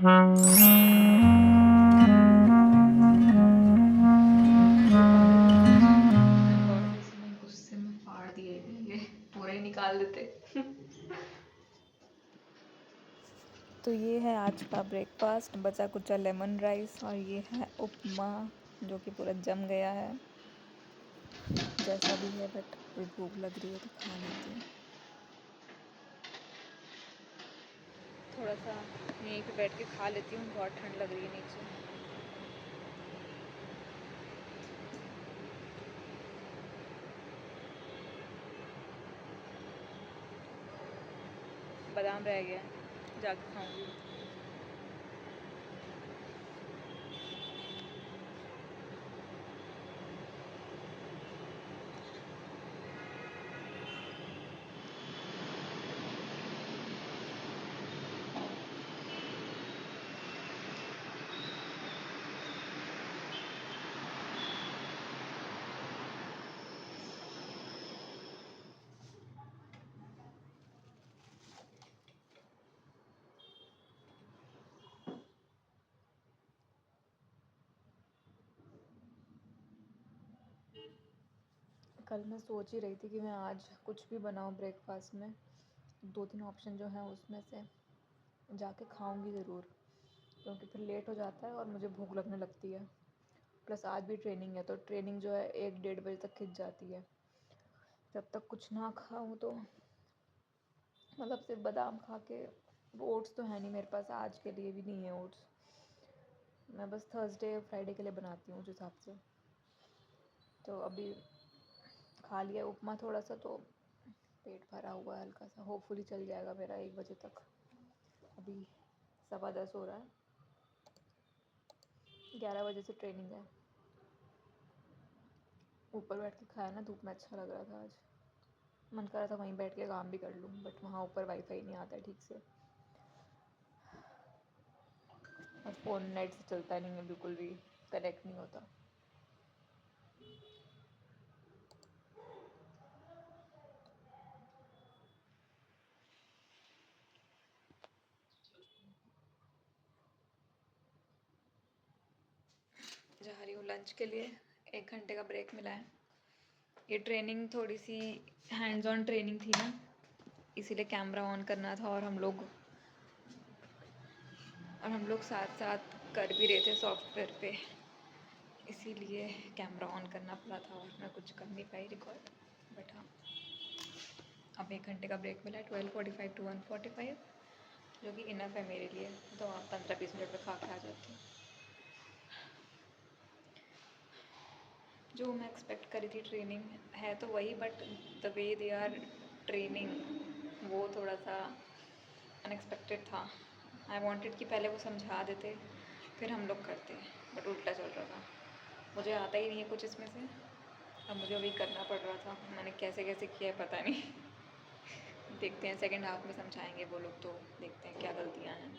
गुस्से में फाड़ दिए ये पूरा ही निकाल देते। तो ये है आज का ब्रेकफास्ट, बचा कुचा लेमन राइस, और ये है उपमा जो कि पूरा जम गया है। जैसा भी है, बट अभी भूख लग रही है तो खा लेती हूँ। थोड़ा सा यहीं पे बैठ के खा लेती हूँ, बहुत ठंड लग रही है नीचे। बादाम रह गया, जाके खाऊंगी। कल मैं सोच ही रही थी कि मैं आज कुछ भी बनाऊँ ब्रेकफास्ट में, 2-3 ऑप्शन जो हैं उसमें से जाके खाऊंगी ज़रूर, क्योंकि फिर लेट हो जाता है और मुझे भूख लगने लगती है। प्लस आज भी ट्रेनिंग है, तो ट्रेनिंग जो है 1-1:30 बजे तक खिंच जाती है। जब तक कुछ ना खाऊं तो मतलब सिर्फ बादाम खा के, ओट्स तो है नहीं मेरे पास, आज के लिए भी नहीं है ओट्स। मैं बस थर्सडे फ्राइडे के लिए बनाती हूँ उस हिसाब से। तो अभी खा लिया उपमा थोड़ा सा, तो पेट भरा हुआ है हल्का सा, होपफुली चल जाएगा मेरा 1 बजे तक। अभी 10:15 हो रहा है, 11 बजे से ट्रेनिंग है। ऊपर बैठ के खाया ना, धूप में अच्छा लग रहा था आज। मन कर रहा था वहीं बैठ के काम भी कर लूँ, बट वहाँ ऊपर वाईफाई नहीं आता ठीक से, और फ़ोन नेट से चलता नहीं है, बिल्कुल भी कनेक्ट नहीं होता। जा रही हूँ लंच के लिए, 1 घंटे का ब्रेक मिला है। ये ट्रेनिंग थोड़ी सी हैंड्स ऑन ट्रेनिंग थी ना, इसीलिए कैमरा ऑन करना था, और हम लोग साथ साथ कर भी रहे थे सॉफ्टवेयर पे, इसीलिए कैमरा ऑन करना पड़ा था, और मैं कुछ कर नहीं पाई रिकॉर्ड। बट हाँ, अब 1 घंटे का ब्रेक मिला है, 12:45 to 1:45, जो कि इनफ है मेरे लिए। तो आप 15-20 मिनट में खा के आ जाती हूँ। जो मैं एक्सपेक्ट करी थी ट्रेनिंग है तो वही, but the way they are training वो थोड़ा सा अनएक्सपेक्टेड था। आई वांटेड कि पहले वो समझा देते फिर हम लोग करते, बट उल्टा चल रहा था। मुझे आता ही नहीं है कुछ इसमें से, अब मुझे अभी करना पड़ रहा था। मैंने कैसे कैसे किया है पता नहीं। देखते हैं सेकंड हाफ में समझाएंगे वो लोग, तो देखते हैं क्या गलतियाँ हैं।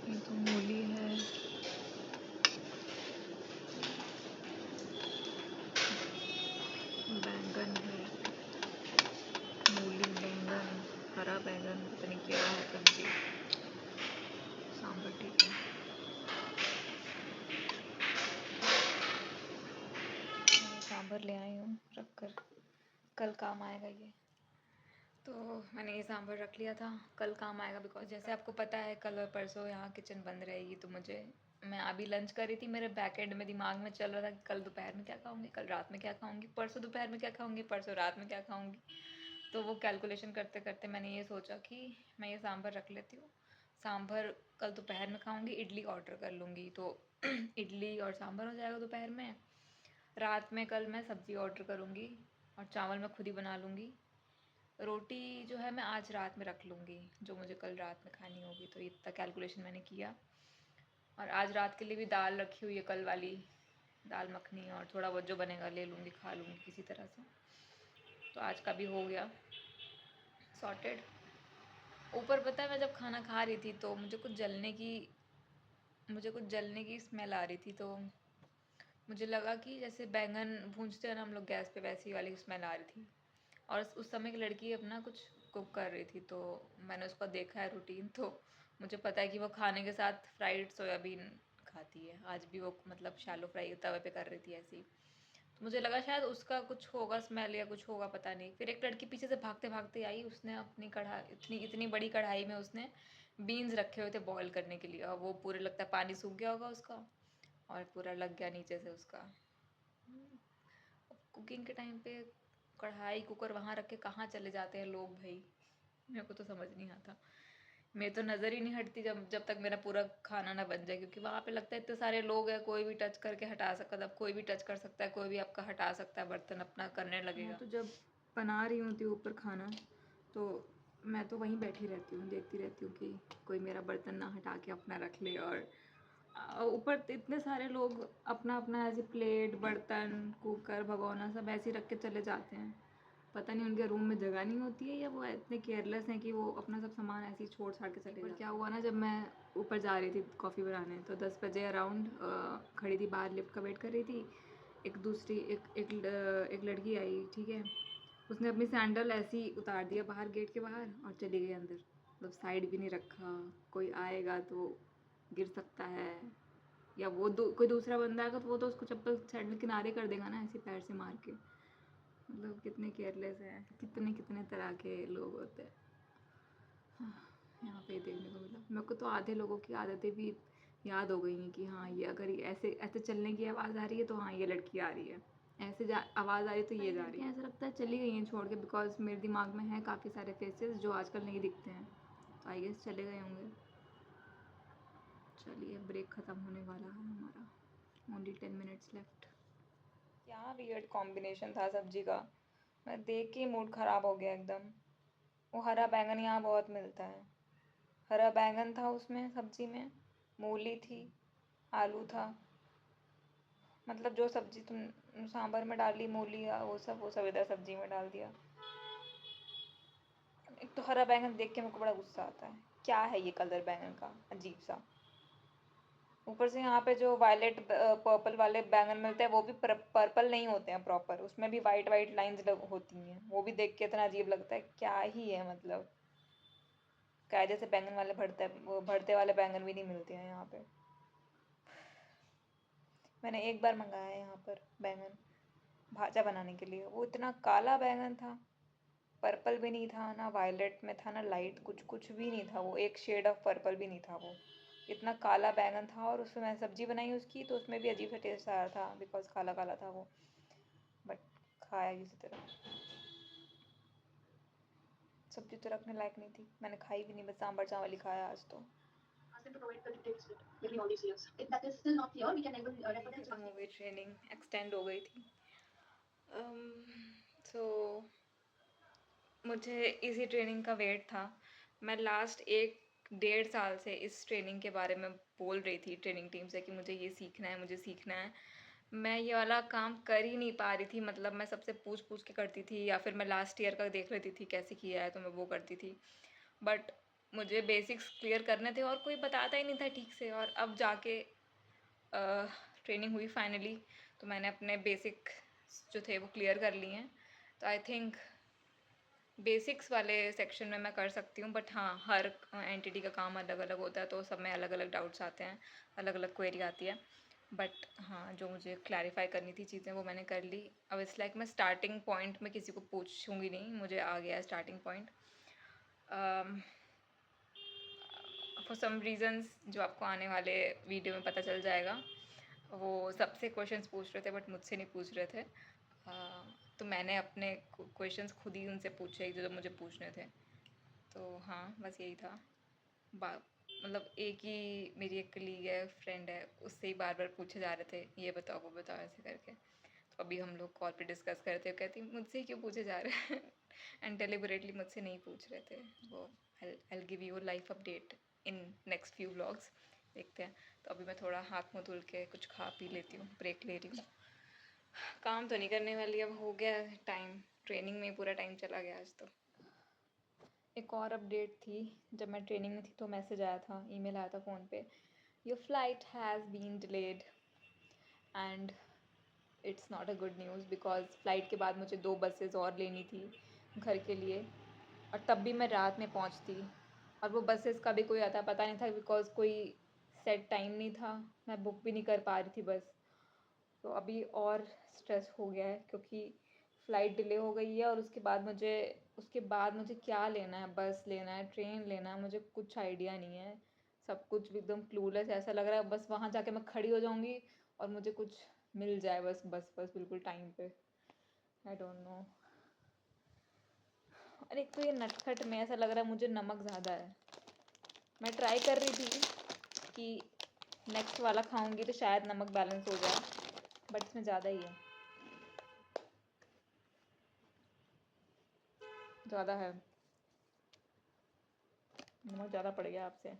ये तो मूली है, बैंगन है, मूली, बैंगन, हरा बैंगन, पता नहीं क्या है सब्जी, सांभर ठीक है। मैं सांभर ले आई हूँ रख कर, कल काम आएगा ये। तो मैंने ये सांभर रख लिया था, कल काम आएगा, बिकॉज जैसे आपको पता है कल और परसों यहाँ किचन बंद रहेगी, तो मुझे, मैं अभी लंच कर रही थी, मेरे बैक एंड में दिमाग में चल रहा था कि कल दोपहर में क्या खाऊंगी, कल रात में क्या खाऊंगी, परसों दोपहर में क्या खाऊंगी, परसों रात में क्या खाऊंगी। तो वो कैलकुलेशन करते करते मैंने ये सोचा कि मैं ये सांभर रख लेती हूँ। सांभर कल दोपहर में खाऊंगी, इडली ऑर्डर कर लूँगी, तो इडली और सांभर हो जाएगा दोपहर में। रात में कल मैं सब्ज़ी ऑर्डर करूँगी, और चावल मैं खुद ही बना लूँगी। रोटी जो है मैं आज रात में रख लूँगी, जो मुझे कल रात में खानी होगी। तो इतना कैलकुलेशन मैंने किया, और आज रात के लिए भी दाल रखी हुई है, कल वाली दाल मखनी, और थोड़ा बहुत जो बनेगा ले लूँगी, खा लूँगी किसी तरह से। तो आज का भी हो गया सॉर्टेड। ऊपर पता है, मैं जब खाना खा रही थी तो मुझे कुछ जलने की स्मेल आ रही थी, तो मुझे लगा कि जैसे बैंगन भूनते हैं ना हम लोग गैस पे, वैसी वाली स्मेल आ रही थी। और उस समय की लड़की अपना कुछ कुक कर रही थी, तो मैंने उसका देखा है रूटीन, तो मुझे पता है कि वो खाने के साथ फ्राइड सोयाबीन खाती है। आज भी वो मतलब शैलो फ्राई तवे पे कर रही थी ऐसी, तो मुझे लगा शायद उसका कुछ होगा स्मेल या कुछ होगा, पता नहीं। फिर एक लड़की पीछे से भागते भागते आई, उसने अपनी कढ़ाई, इतनी इतनी बड़ी कढ़ाई में उसने बीन्स रखे हुए थे बॉईल करने के लिए, और वो पूरे लगता है पानी सूख गया होगा उसका और पूरा लग गया नीचे से उसका। कुकिंग के टाइम पे कढ़ाई कुकर वहाँ रख के कहाँ चले जाते हैं लोग भाई, मेरे को तो समझ नहीं आता। मेरी तो नज़र ही नहीं हटती जब जब तक मेरा पूरा खाना ना बन जाए, क्योंकि वहाँ पे लगता है इतने सारे लोग हैं, कोई भी टच करके हटा सकता है, कोई भी टच कर सकता है, कोई भी आपका हटा सकता है बर्तन अपना करने लगेगा। तो जब बना रही होती हूँ ऊपर खाना, तो मैं तो वहीं बैठी रहती हूँ, देखती रहती हूँ कि कोई मेरा बर्तन ना हटा के अपना रख ले। और ऊपर इतने सारे लोग अपना अपना ऐसे प्लेट, बर्तन, कुकर, भगोना सब ऐसे ही रख के चले जाते हैं। पता नहीं उनके रूम में जगह नहीं होती है या वो इतने केयरलेस हैं कि वो अपना सब सामान ऐसे ही छोड़ छाड़ के चले जाते हैं। क्या हुआ ना, जब मैं ऊपर जा रही थी कॉफ़ी बनाने, तो 10 बजे अराउंड खड़ी थी बाहर, लिफ्ट का वेट कर रही थी। एक लड़की आई, ठीक है। उसने अपनी सैंडल ऐसे ही उतार दिया बाहर, गेट के बाहर, और चली गई अंदर। मतलब साइड भी नहीं रखा, कोई आएगा तो गिर सकता है, या वो कोई दूसरा बंदा आएगा तो वो तो उसको चप्पल सैंडल किनारे कर देगा ना, ऐसे पैर से मार के। मतलब कितने केयरलेस हैं, कितने कितने तरह के लोग होते हैं। हाँ, यहाँ पे देखने को मिला। मेरे को तो आधे लोगों की आदतें भी याद हो गई हैं कि हाँ, ये अगर ये ऐसे ऐसे चलने की आवाज़ आ रही है तो हाँ, ये लड़की आ रही है, ऐसे आवाज़ आ रही है तो ये जा रही है। ऐसा लगता है चली गई हैं छोड़ के, बिकॉज मेरे दिमाग में है काफ़ी सारे फेसेस जो आजकल नहीं दिखते हैं, तो आई गेस चले गए होंगे। चलिए, ब्रेक ख़त्म होने वाला है हमारा, ओनली 10 मिनट्स लेफ्ट। क्या वियर्ड कॉम्बिनेशन था सब्जी का, मैं देख के मूड ख़राब हो गया एकदम। वो हरा बैंगन यहाँ बहुत मिलता है, हरा बैंगन था उसमें सब्जी में, मूली थी, आलू था, मतलब जो सब्जी तुम सांभर में डाली, मूली या वो सब इधर सब्जी में डाल दिया। एक तो हरा बैंगन देख के मेरे को बड़ा गुस्सा आता है, क्या है ये कलर बैंगन का अजीब सा। ऊपर से यहाँ पे जो वायलेट पर्पल वाले बैंगन मिलते हैं वो भी पर्पल नहीं होते हैं प्रॉपर, उसमें भी वाइट वाइट लाइंस होती हैं, वो भी देख के इतना अजीब लगता है, क्या ही है मतलब। कायदे से बैंगन वाले भरते वाले बैंगन भी नहीं मिलते हैं यहाँ पे। मैंने एक बार मंगाया है यहाँ पर बैंगन भाजा बनाने के लिए, वो इतना काला बैंगन था, पर्पल भी नहीं था ना, वायलेट में था ना लाइट, कुछ कुछ भी नहीं था, वो एक शेड ऑफ पर्पल भी नहीं था, वो इतना काला बैंगन था। और उसमें मैंने सब्जी बनाई उसकी, तो उसमें भी अजीब सा टेस्ट आ रहा था, बिकॉज काला काला था वो, बट खाया किसी तरह। सब्जी तो रखने लायक नहीं थी, मैंने खाई भी नहीं, बस सांभर चावल ही खाया आज तो। मूवी ट्रेनिंग एक्सटेंड हो गई थी। सो मुझे इसी ट्रेनिंग का वेट था। मैं लास्ट 1 डेढ़ साल से इस ट्रेनिंग के बारे में बोल रही थी ट्रेनिंग टीम से कि मुझे ये सीखना है, मुझे सीखना है। मैं ये वाला काम कर ही नहीं पा रही थी, मतलब मैं सबसे पूछ पूछ के करती थी, या फिर मैं लास्ट ईयर का देख लेती थी कैसे किया है तो मैं वो करती थी। बट मुझे बेसिक्स क्लियर करने थे और कोई बताता ही नहीं था ठीक से। और अब जाके ट्रेनिंग हुई फाइनली, तो मैंने अपने बेसिक जो थे वो क्लियर कर लिए हैं। तो आई थिंक बेसिक्स वाले सेक्शन में मैं कर सकती हूँ, बट हाँ, हर एंटिटी का काम अलग अलग होता है, तो सब में अलग अलग डाउट्स आते हैं, अलग अलग क्वेरी आती है। बट हाँ, जो मुझे क्लैरिफाई करनी थी चीज़ें वो मैंने कर ली। अब इट्स लाइक मैं स्टार्टिंग पॉइंट में किसी को पूछूंगी नहीं, मुझे आ गया starting point. For some reasons जो आपको आने वाले वीडियो में पता चल जाएगा, वो सबसे क्वेश्चंस पूछ रहे थे बट मुझसे नहीं पूछ रहे थे। तो मैंने अपने क्वेश्चंस खुद ही उनसे पूछे जो मुझे पूछने थे। तो हाँ, बस यही था। मतलब एक ही मेरी एक कलीग है, फ्रेंड है, उससे ही बार बार पूछे जा रहे थे, ये बताओ वो बताओ ऐसे करके। तो अभी हम लोग कॉल पे डिस्कस करते, कहती मुझसे ही क्यों पूछे जा रहे हैं एंड डेलिबरेटली मुझसे नहीं पूछ रहे थे वो। I'll give you life update in next few vlogs, देखते हैं। तो अभी मैं थोड़ा हाथ मुँह धुल के कुछ खा पी लेती हूँ, ब्रेक ले रही हूँ। काम तो नहीं करने वाली, अब हो गया टाइम, ट्रेनिंग में पूरा टाइम चला गया आज तो। एक और अपडेट थी, जब मैं ट्रेनिंग में थी तो मैसेज आया था, ईमेल आया था फ़ोन पे, your flight has been delayed. And it's not a good news, because flight के बाद मुझे 2 बसेस और लेनी थी, घर के लिए, और तब भी मैं रात में पहुंचती, और वो बसेस का भी कोई आता पता नहीं था, बिकॉज कोई सेट टाइम नहीं था, मैं बुक भी नहीं कर पा रही थी बस। तो अभी और स्ट्रेस हो गया है क्योंकि फ़्लाइट डिले हो गई है, और उसके बाद मुझे क्या लेना है, बस लेना है, ट्रेन लेना है, मुझे कुछ आइडिया नहीं है। सब कुछ एकदम क्लूलेस ऐसा लग रहा है, बस वहाँ जाके मैं खड़ी हो जाऊँगी और मुझे कुछ मिल जाए, बस बस बस बिल्कुल टाइम पे। I don't know. और एक तो ये नटखट में ऐसा लग रहा है मुझे नमक ज़्यादा है। मैं ट्राई कर रही थी कि नेक्स्ट वाला खाऊंगी तो शायद नमक बैलेंस हो जाए, बट इसमें ज़्यादा ही है, ज़्यादा है, नमक ज़्यादा पड़ गया आपसे।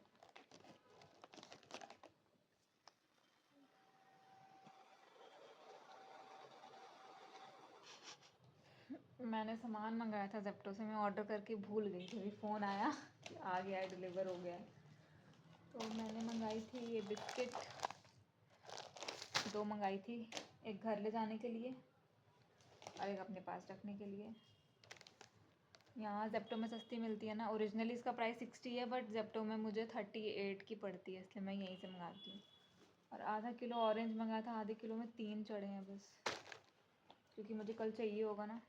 मैंने सामान मंगाया था जेप्टो से, मैं ऑर्डर करके भूल गई थी, अभी फ़ोन आया कि आ गया है, डिलीवर हो गया है। तो मैंने मंगाई थी ये बिस्किट, 2 मंगाई थी, एक घर ले जाने के लिए और एक अपने पास रखने के लिए। यहाँ जेप्टो में सस्ती मिलती है ना, ओरिजिनली इसका प्राइस 60 है, बट जेप्टो में मुझे 38 की पड़ती है, इसलिए मैं यहीं से मंगाती हूँ। और आधा किलो ऑरेंज मंगाया था, आधे किलो में 3 चढ़े हैं बस, क्योंकि मुझे कल चाहिए होगा ना।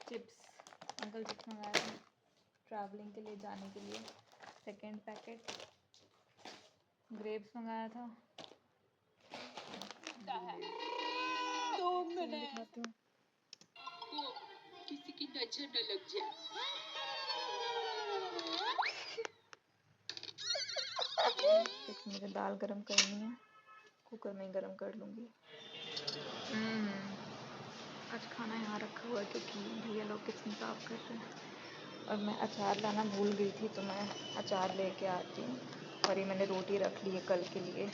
चिप्स, अंकल चिप्स मंगाया था ट्रैवलिंग के लिए जाने के लिए, 2nd पैकेट। ग्रेप्स मंगाया था, 2 चलिए मिनट दिखाती हूँ। को किसी की नजर न लग जाए। देखिए मुझे दाल गरम करनी है, कुकर में ही गरम कर लूँगी। आज खाना यहाँ रखा हुआ है क्योंकि भैया लोग किचन साफ कर रहे हैं, और मैं अचार लाना भूल गई थी, तो मैं अचार लेके आती हूँ। और ये मैंने रोटी रख ली है कल के लिए,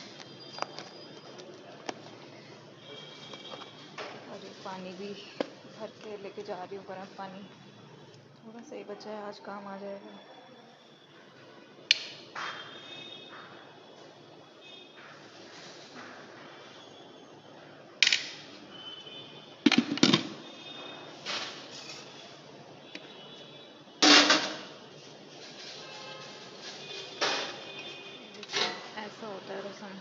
और ये पानी भी भर के लेके जा रही हूँ, गर्म पानी। थोड़ा सा ही बचा है, आज काम आ जाएगा। ऐसा होता है रसम।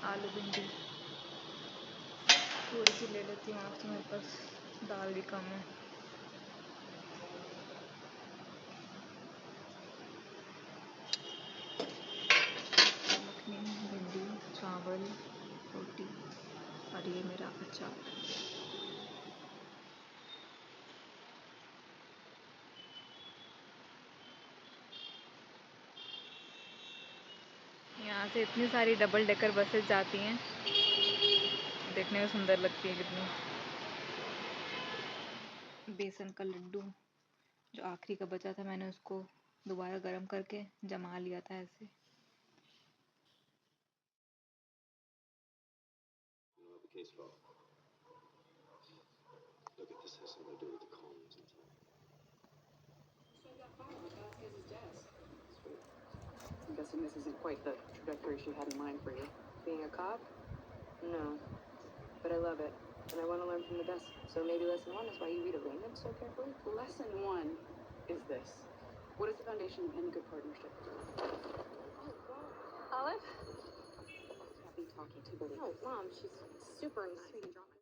आलू भिंडी थोड़ी सी ले लेती हूँ, आज तो मेरे पास दाल भी कम है। मखनी, भिंडी, चावल, रोटी, और ये मेरा अचार। यहाँ से इतनी सारी डबल डेकर बसेस जाती हैं, देखने में सुंदर लगती है कितनी। बेसन का लड्डू जो आखिरी का बचा था, मैंने उसको दोबारा गर्म करके जमा लिया था ऐसे। I'm guessing this isn't quite the trajectory she had in mind for you. Being a cop? No. But I love it. And I want to learn from the best. So maybe lesson 1 is why you read Raymond so carefully? Lesson 1 is this. What is the foundation in a good partnership? Olive? Happy talking to believe. Oh, Mom, she's super nice.